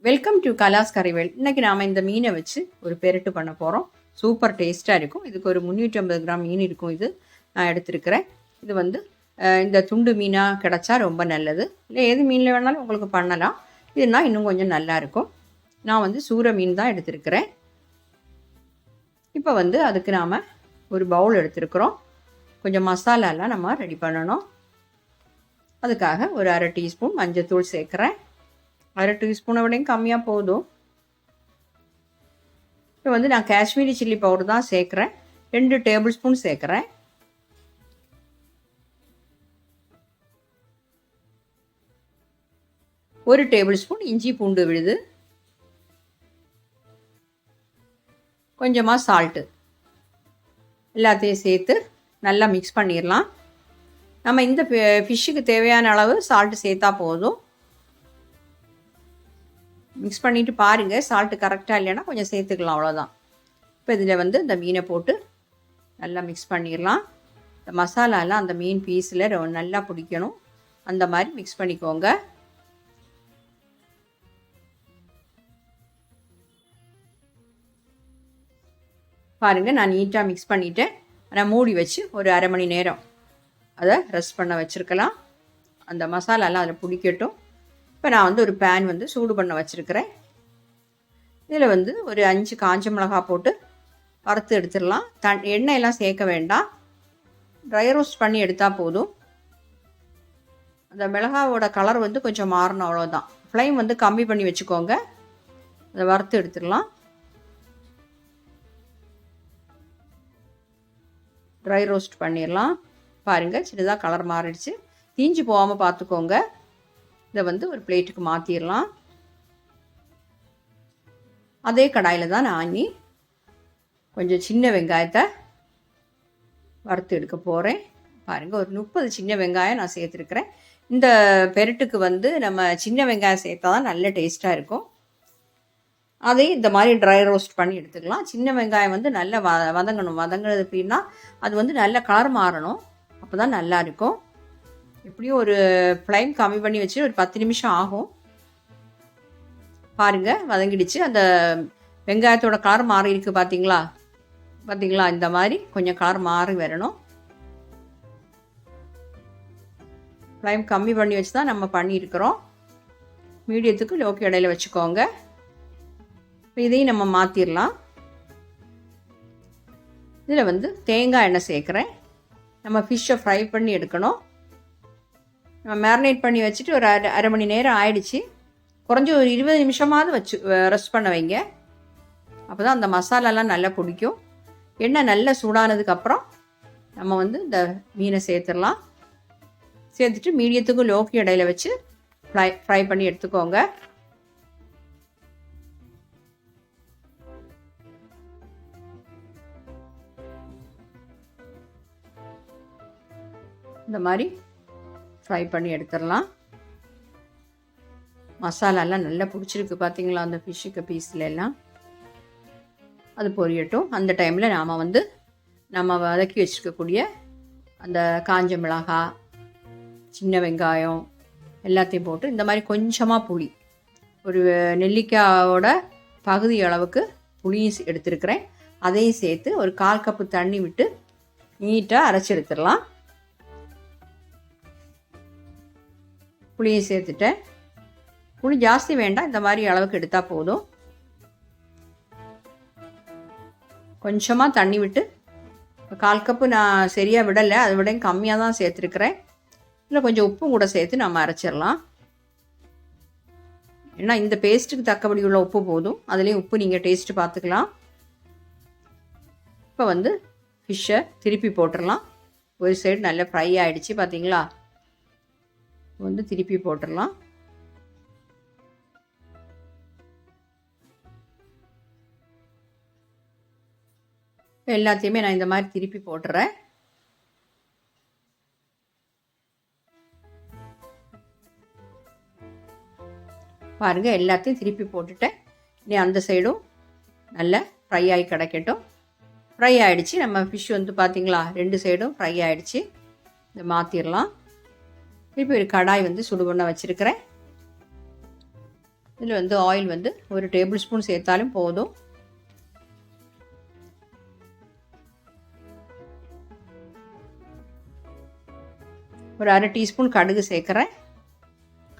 Welcome to கலாஸ் கறிவேல். இன்றைக்கி நாம் இந்த மீனை வச்சு ஒரு பெரட்டு பண்ண போகிறோம். சூப்பர் டேஸ்ட்டாக இருக்கும். இதுக்கு ஒரு 350 கிராம் மீன் இருக்கும். இது நான் எடுத்துருக்கிறேன். இது வந்து இந்த துண்டு மீனாக கிடச்சா ரொம்ப நல்லது. இல்லை எது மீனில் வேணாலும் உங்களுக்கு பண்ணலாம். இதுனா இன்னும் கொஞ்சம் நல்லாயிருக்கும். நான் வந்து சூரை மீன் தான் எடுத்துருக்கிறேன். இப்போ வந்து அதுக்கு நாம் ஒரு பவுல் எடுத்துருக்குறோம். கொஞ்சம் மசாலாலாம் நம்ம ரெடி பண்ணணும். அதுக்காக ஒரு அரை டீஸ்பூன் மஞ்சள் சேர்க்குறேன். அரை டீஸ்பூனை விடையும் கம்மியாக போதும். இப்போ வந்து நான் காஷ்மீரி சில்லி பவுடர் தான் சேர்க்குறேன். 2 டேபிள் ஸ்பூன் சேர்க்குறேன். ஒரு டேபிள் ஸ்பூன் இஞ்சி பூண்டு விழுது, கொஞ்சமாக சால்ட்டு எல்லாத்தையும் சேர்த்து நல்லா மிக்ஸ் பண்ணிடலாம். நம்ம இந்த ஃபிஷ்ஷுக்கு தேவையான அளவு சால்ட்டு சேர்த்தா போதும். மிக்ஸ் பண்ணிவிட்டு பாருங்கள், சால்ட்டு கரெக்டாக இல்லைன்னா கொஞ்சம் சேர்த்துக்கலாம், அவ்வளோதான். இப்போ இதில் வந்து இந்த மீனை போட்டு நல்லா மிக்ஸ் பண்ணிடலாம். இந்த மசாலாலாம் அந்த மீன் பீஸில் நல்லா பிடிக்கணும். அந்த மாதிரி மிக்ஸ் பண்ணிக்கோங்க. பாருங்கள், நான் நீட்டாக மிக்ஸ் பண்ணிவிட்டேன். நான் மூடி வச்சு ஒரு அரை மணி நேரம் அதை ரெஸ்ட் பண்ண வச்சுருக்கலாம். அந்த மசாலாலாம் அதில் பிடிக்கட்டும். இப்போ நான் வந்து ஒரு பேன் வந்து சூடு பண்ண வச்சுருக்கிறேன். இதில் வந்து ஒரு 5 காஞ்ச மிளகா போட்டு வறுத்து எடுத்துடலாம். எண்ணெயெல்லாம் சேர்க்க வேண்டாம். ட்ரை ரோஸ்ட் பண்ணி எடுத்தால் போதும். அந்த மிளகாவோட கலர் வந்து கொஞ்சம் மாறணும், அவ்வளோதான். ஃப்ளைம் வந்து கம்மி பண்ணி வச்சுக்கோங்க. அதை வறுத்து எடுத்துடலாம். ட்ரை ரோஸ்ட் பண்ணிடலாம். பாருங்கள், சின்னதாக கலர் மாறிடுச்சு. தீஞ்சு போகாமல் பார்த்துக்கோங்க. இதை வந்து ஒரு பிளேட்டுக்கு மாற்றிடலாம். அதே கடாயில் தான் நான் கொஞ்சம் சின்ன வெங்காயத்தை வறுத்து எடுக்க போகிறேன். பாருங்கள், ஒரு 30 சின்ன வெங்காயம் நான் சேர்த்துருக்குறேன். இந்த பெரட்டுக்கு வந்து நம்ம சின்ன வெங்காயம் சேர்த்தா தான் நல்ல டேஸ்ட்டாக இருக்கும். அதையும் இந்த மாதிரி ட்ரை ரோஸ்ட் பண்ணி எடுத்துக்கலாம். சின்ன வெங்காயம் வந்து நல்லா வதங்கணும். வதங்குறது அப்படின்னா அது வந்து நல்ல கலர் மாறணும். அப்போ தான் நல்லாயிருக்கும். எப்படியும் ஒரு ஃப்ளைம் கம்மி பண்ணி வச்சு ஒரு 10 நிமிஷம் ஆகும். பாருங்கள், வதங்கிடுச்சு. அந்த வெங்காயத்தோட கலர் மாறி இருக்குது, பார்த்தீங்களா? இந்த மாதிரி கொஞ்சம் கலர் மாறி வரணும். ஃப்ளைம் கம்மி பண்ணி வச்சு தான் நம்ம பண்ணியிருக்கிறோம். மீடியத்துக்கு லோக்கு இடையில வச்சுக்கோங்க. இதையும் நம்ம மாற்றிடலாம். இதில் வந்து தேங்காய் எண்ணெய் சேர்க்குறேன். நம்ம ஃபிஷ்ஷை ஃப்ரை பண்ணி எடுக்கணும். நம்ம மேரினேட் பண்ணி வச்சுட்டு ஒரு அரை மணி நேரம் ஆயிடுச்சு. குறைஞ்சி ஒரு 20 நிமிஷமாவது வச்சு ரெஸ்ட் பண்ண வைங்க. அப்போ தான் அந்த மசாலாலாம் நல்லா பிடிக்கும். எண்ணெய் நல்லா சூடானதுக்கப்புறம் நம்ம வந்து இந்த மீனை சேர்த்துடலாம். சேர்த்துட்டு மீடியத்துக்கும் லோக்கு இடையில வச்சு ஃப்ரை பண்ணி எடுத்துக்கோங்க. இந்த மாதிரி ஃப்ரை பண்ணி எடுத்துடலாம். மசாலாலாம் நல்லா பிடிச்சிருக்கு, பார்த்தீங்களா? அந்த ஃபிஷ்ஷுக்கு பீஸில் எல்லாம் அது பொரியட்டும். அந்த டைமில் நாம் வந்து நம்ம வதக்கி வச்சுருக்கக்கூடிய அந்த காஞ்ச மிளகாய், சின்ன வெங்காயம் எல்லாத்தையும் போட்டு இந்த மாதிரி கொஞ்சமாக புளி, ஒரு நெல்லிக்காயோட பகுதி அளவுக்கு புளியும் எடுத்துருக்கிறேன். அதையும் சேர்த்து ஒரு 1/4 கப்பு தண்ணி விட்டு நீட்டாக அரைச்சி எடுத்துடலாம். புளியை சேர்த்துட்டேன். புளி ஜாஸ்தி வேண்டாம், இந்த மாதிரி அளவுக்கு எடுத்தால் போதும். கொஞ்சமாக தண்ணி விட்டு 1/4 கப்பு நான் சரியாக விடலை, அதை விட கம்மியாக தான் சேர்த்துருக்குறேன். இல்லை கொஞ்சம் உப்பும் கூட சேர்த்து நம்ம அரைச்சிடலாம். ஏன்னா இந்த பேஸ்ட்டுக்கு தக்கபடி உள்ள உப்பு போதும். அதுலேயும் உப்பு நீங்கள் டேஸ்ட்டு பார்த்துக்கலாம். இப்போ வந்து ஃபிஷ்ஷை திருப்பி போட்டுடலாம். ஒரு சைடு நல்லா ஃப்ரை ஆகிடுச்சு, பார்த்தீங்களா? வந்து திருப்பி போட்டுடலாம். எல்லாத்தையுமே நான் இந்த மாதிரி திருப்பி போட்டுறேன். பாருங்கள், எல்லாத்தையும் திருப்பி போட்டுட்டேன். இனி அந்த சைடும் நல்லா ஃப்ரை ஆகி கிடைக்கட்டும். ஃப்ரை ஆகிடுச்சு. நம்ம ஃபிஷ் வந்து பார்த்திங்களா, 2 சைடும் ஃப்ரை ஆகிடுச்சு. இதை மாற்றிடலாம். இப்போ ஒரு கடாய் வந்து சுடு பண்ண வச்சுருக்கிறேன். இதில் வந்து ஆயில் வந்து ஒரு டேபிள் ஸ்பூன் சேர்த்தாலும் போதும். ஒரு அரை டீஸ்பூன் கடுகு சேர்க்குறேன்.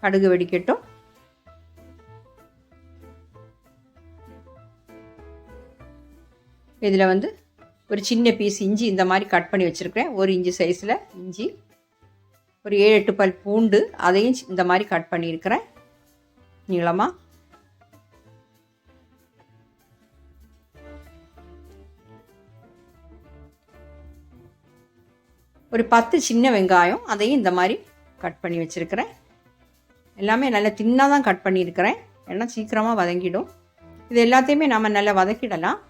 கடுகு வெடிக்கட்டும். இதில் வந்து ஒரு சின்ன பீஸ் இஞ்சி இந்த மாதிரி கட் பண்ணி வச்சுருக்கிறேன். 1 இன்ச்சு சைஸில் இஞ்சி. ஒரு 7-8 பல் பூண்டு, அதையும் இந்த மாதிரி கட் பண்ணியிருக்கிறேன் நீளமாக. ஒரு 10 சின்ன வெங்காயம், அதையும் இந்த மாதிரி கட் பண்ணி வச்சுருக்கிறேன். எல்லாமே நல்லா தின்னாக தான் கட் பண்ணியிருக்கிறேன், ஏன்னா சீக்கிரமாக வதங்கிடும். இது எல்லாத்தையுமே நம்ம நல்லா வதக்கிடலாம்.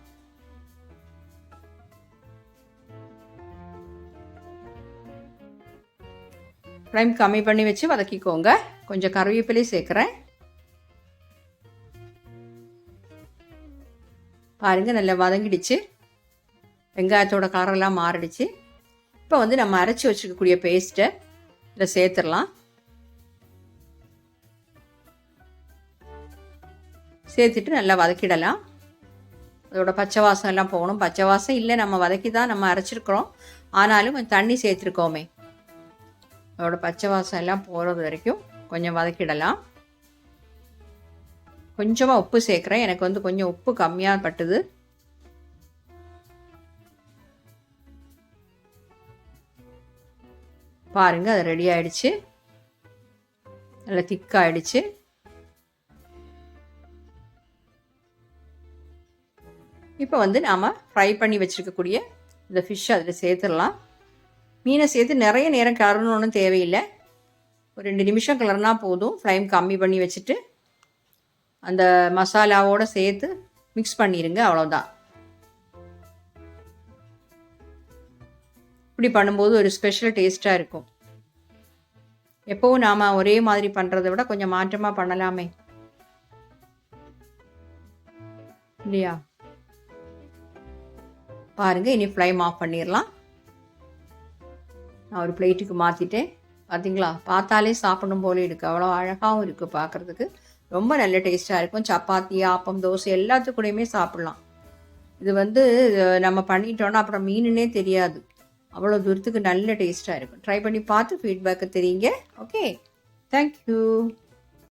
ஃப்ளேம் கம்மி பண்ணி வச்சு வதக்கிக்கோங்க. கொஞ்சம் கருவேப்பிலை சேர்க்குறேன். பாருங்கள், நல்லா வதங்கிடுச்சு. வெங்காயத்தோட கலரெல்லாம் மாறிடுச்சு. இப்போ வந்து நம்ம அரைச்சி வச்சுக்கக்கூடிய பேஸ்ட்டை இதில் சேர்த்துடலாம். சேர்த்துட்டு நல்லா வதக்கிடலாம். அதோட பச்சை வாசம் எல்லாம் போகணும். பச்சை வாசம் இல்லை, நம்ம வதக்கி தான் நம்ம அரைச்சிருக்கிறோம், ஆனாலும் தண்ணி சேர்த்துருக்கோமே, அதோட பச்சை வாசம் எல்லாம் போகிறது வரைக்கும் கொஞ்சம் வதக்கிடலாம். கொஞ்சமாக உப்பு சேர்க்குறேன். எனக்கு வந்து கொஞ்சம் உப்பு கம்மியாக பட்டுது. பாருங்கள், அது ரெடி ஆகிடுச்சு. நல்லா திக்காகிடுச்சு. இப்போ வந்து நாம் ஃப்ரை பண்ணி வச்சுருக்கக்கூடிய இந்த ஃபிஷ் அதில் சேர்த்துடலாம். மீனை சேர்த்து நிறைய நேரம் கிளறணுன்னு தேவையில்லை. ஒரு 2 நிமிஷம் கிளறினா போதும். ஃப்ளேம் கம்மி பண்ணி வச்சுட்டு அந்த மசாலாவோடு சேர்த்து மிக்ஸ் பண்ணிடுங்க, அவ்வளோதான். இப்படி பண்ணும்போது ஒரு ஸ்பெஷல் டேஸ்ட்டாக இருக்கும். எப்போவும் நாம் ஒரே மாதிரி பண்ணுறதை விட கொஞ்சம் மாற்றமாக பண்ணலாமே, இல்லையா? பாருங்கள், இனி ஃப்ளேம் ஆஃப் பண்ணிடலாம். நான் ஒரு பிளேட்டுக்கு மாற்றிட்டேன். பார்த்தீங்களா, பார்த்தாலே சாப்பிடணும் போல இருக்குது. அவ்வளோ அழகாகவும் இருக்குது பார்க்குறதுக்கு. ரொம்ப நல்ல டேஸ்ட்டாக இருக்கும். சப்பாத்தி, ஆப்பம், தோசை எல்லாத்துக்கூடையுமே சாப்பிட்லாம். இது வந்து நம்ம பண்ணிட்டோன்னா அப்புறம் மீனுன்னே தெரியாது. அவ்வளோ தூரத்துக்கு நல்ல டேஸ்ட்டாக இருக்கும். ட்ரை பண்ணி பார்த்து ஃபீட்பேக்கை தெரியுங்க. Okay, thank you.